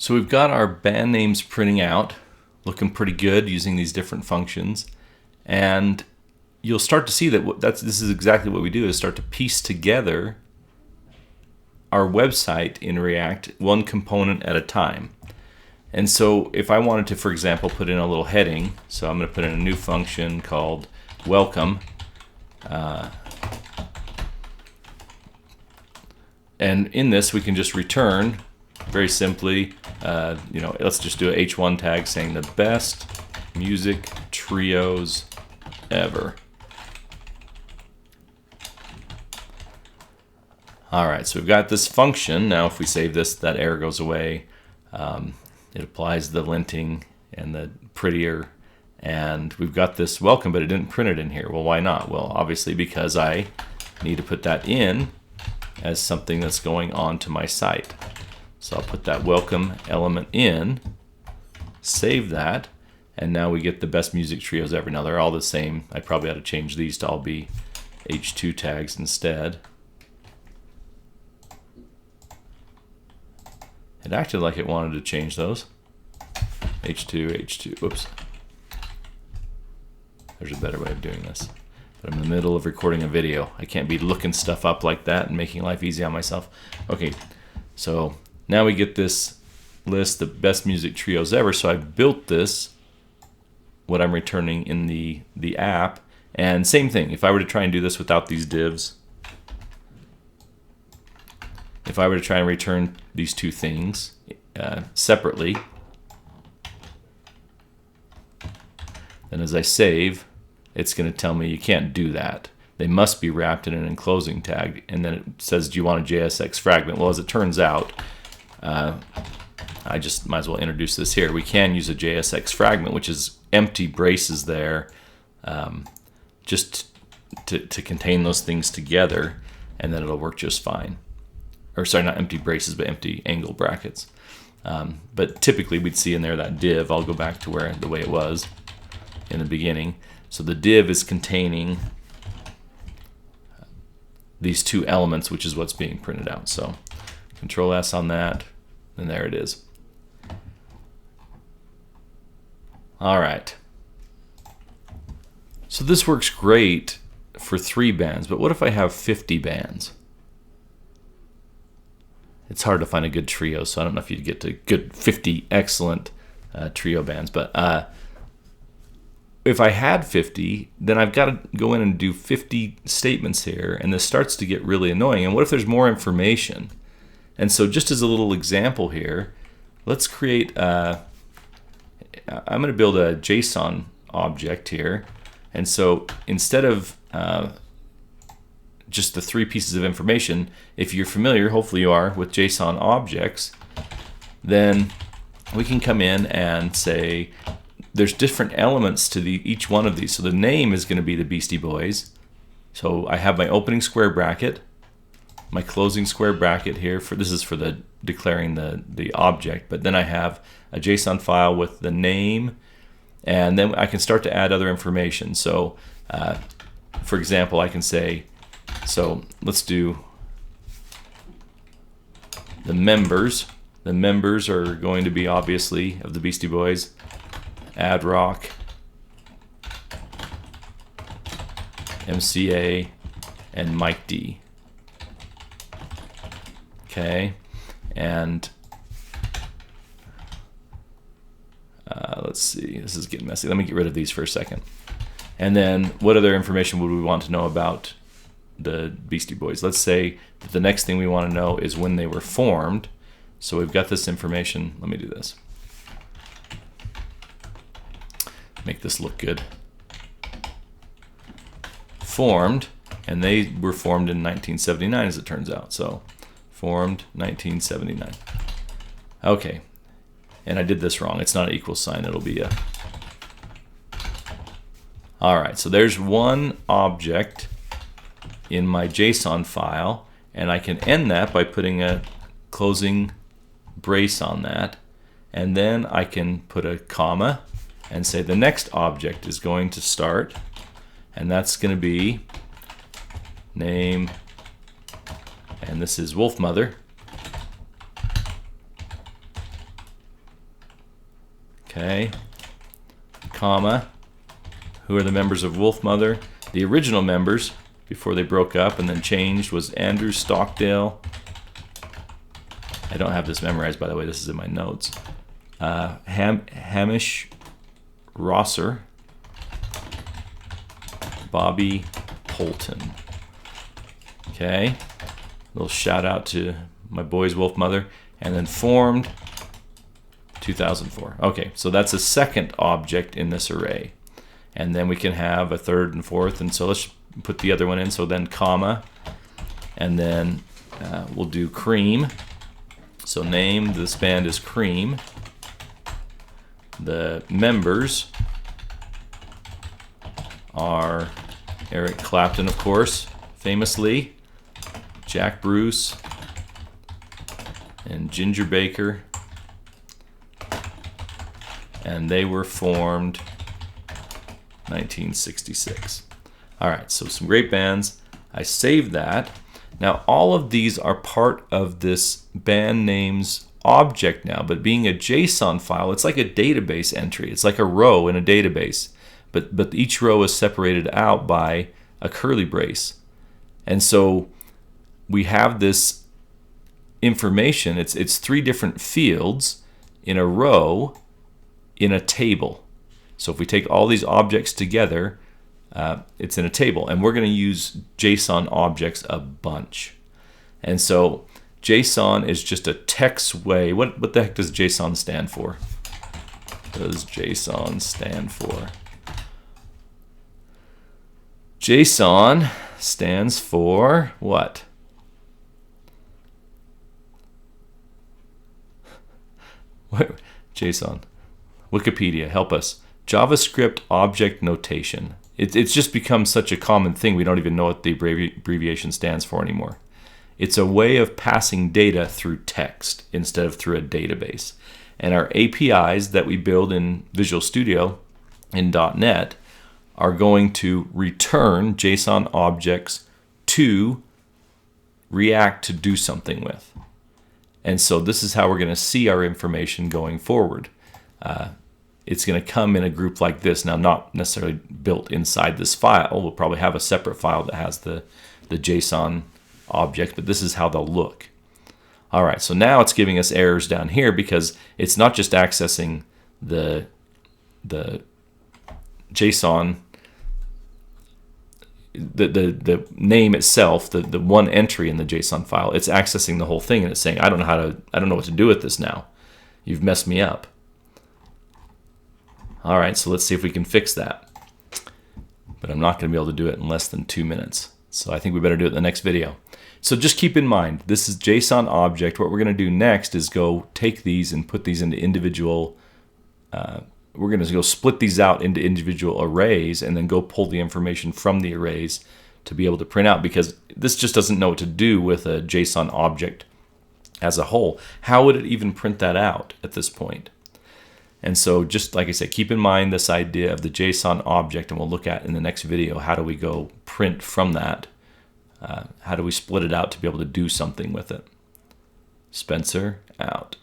So we've got our band names printing out, looking pretty good using these different functions. And you'll start to see that this is exactly what we do, is start to piece together our website in React one component at a time. And so if I wanted to, for example, put in a little heading, so I'm going to put in a new function called welcome. And in this we can just return very simply, let's just do a h1 tag saying the best music trios ever. Alright, so we've got this function. Now if we save this, that error goes away. It applies the linting and the prettier, and we've got this welcome, but it didn't print it in here. Well, why not? Well, obviously because I need to put that in as something that's going on to my site. So I'll put that welcome element in, save that, and now we get the best music trios ever. Now they're all the same. I probably ought to change these to all be h2 tags instead. It acted like it wanted to change those. H2, whoops. There's a better way of doing this. But I'm in the middle of recording a video. I can't be looking stuff up like that and making life easy on myself. Okay, so now we get this list, the best music trios ever. So I've built this, what I'm returning in the app. And same thing, if I were to try and do this without these divs, if I were to try and return these two things separately, then as I save, it's going to tell me you can't do that. They must be wrapped in an enclosing tag. And then it says, do you want a JSX fragment? Well, as it turns out, I just might as well introduce this here. We can use a JSX fragment, which is empty braces there, just to contain those things together, and then it'll work just fine. Or sorry, not empty braces, but empty angle brackets. But typically we'd see in there that div. I'll go back to where the way it was in the beginning. So the div is containing these two elements, which is what's being printed out. So Control S on that, and there it is. All right. So this works great for 3 bands, but what if I have 50 bands? It's hard to find a good trio, so I don't know if you'd get to good 50 excellent trio bands. But if I had 50, then I've got to go in and do 50 statements here, and this starts to get really annoying. And what if there's more information? And so just as a little example here, let's create, I'm going to build a JSON object here. And so instead of just the 3 pieces of information, if you're familiar, hopefully you are, with JSON objects, then we can come in and say there's different elements to each one of these. So the name is going to be the Beastie Boys. So I have my opening square bracket, my closing square bracket here. This is for the declaring the object, but then I have a JSON file with the name, and then I can start to add other information. So for example, I can say, so let's do the members. The members are going to be obviously of the Beastie Boys, Ad Rock, MCA, and Mike D. Okay, and let's see, this is getting messy. Let me get rid of these for a second. And then what other information would we want to know about the Beastie Boys? Let's say that the next thing we want to know is when they were formed. So we've got this information. Let me do this. Make this look good. Formed, and they were formed in 1979 as it turns out. So formed 1979. Okay, and I did this wrong. It's not an equal sign, it'll be a... Alright, so there's one object in my JSON file, and I can end that by putting a closing brace on that, and then I can put a comma and say the next object is going to start, and that's going to be name, and this is Wolf Mother, Okay, comma, who are the members of Wolfmother? The original members, before they broke up and then changed, was Andrew Stockdale. I don't have this memorized, by the way. This is in my notes. Hamish Rosser, Bobby Polton. Okay, little shout out to my boys Wolfmother, and then formed 2004. Okay, so that's a second object in this array, and then we can have a third and fourth, and so let's put the other one in. So then comma, and then we'll do cream. So name, this band is Cream. The members are Eric Clapton, of course, famously, Jack Bruce, and Ginger Baker, and they were formed 1966. All right, so some great bands. I saved that. Now all of these are part of this band names object now, but being a JSON file, it's like a database entry. It's like a row in a database, but each row is separated out by a curly brace. And so we have this information. It's three different fields in a row in a table. So if we take all these objects together, it's in a table, and we're going to use JSON objects a bunch. And so JSON is just a text way. What the heck does JSON stand for? What does JSON stand for? JSON stands for what? What? JSON. Wikipedia, help us. JavaScript Object Notation. It's just become such a common thing we don't even know what the abbreviation stands for anymore. It's a way of passing data through text instead of through a database. And our APIs that we build in Visual Studio in .NET are going to return JSON objects to React to do something with. And so this is how we're going to see our information going forward. It's going to come in a group like this. Now, not necessarily built inside this file. We'll probably have a separate file that has the JSON object, but this is how they'll look. All right, so now it's giving us errors down here because it's not just accessing the JSON, the name itself, the one entry in the JSON file. It's accessing the whole thing, and it's saying, I don't know what to do with this now. You've messed me up. All right, so let's see if we can fix that. But I'm not going to be able to do it in less than 2 minutes. So I think we better do it in the next video. So just keep in mind, this is JSON object. What we're going to do next is go take these and put these into individual, we're going to go split these out into individual arrays and then go pull the information from the arrays to be able to print out, because this just doesn't know what to do with a JSON object as a whole. How would it even print that out at this point? And so just like I said, keep in mind this idea of the JSON object, and we'll look at in the next video, how do we go print from that? How do we split it out to be able to do something with it? Spencer, out.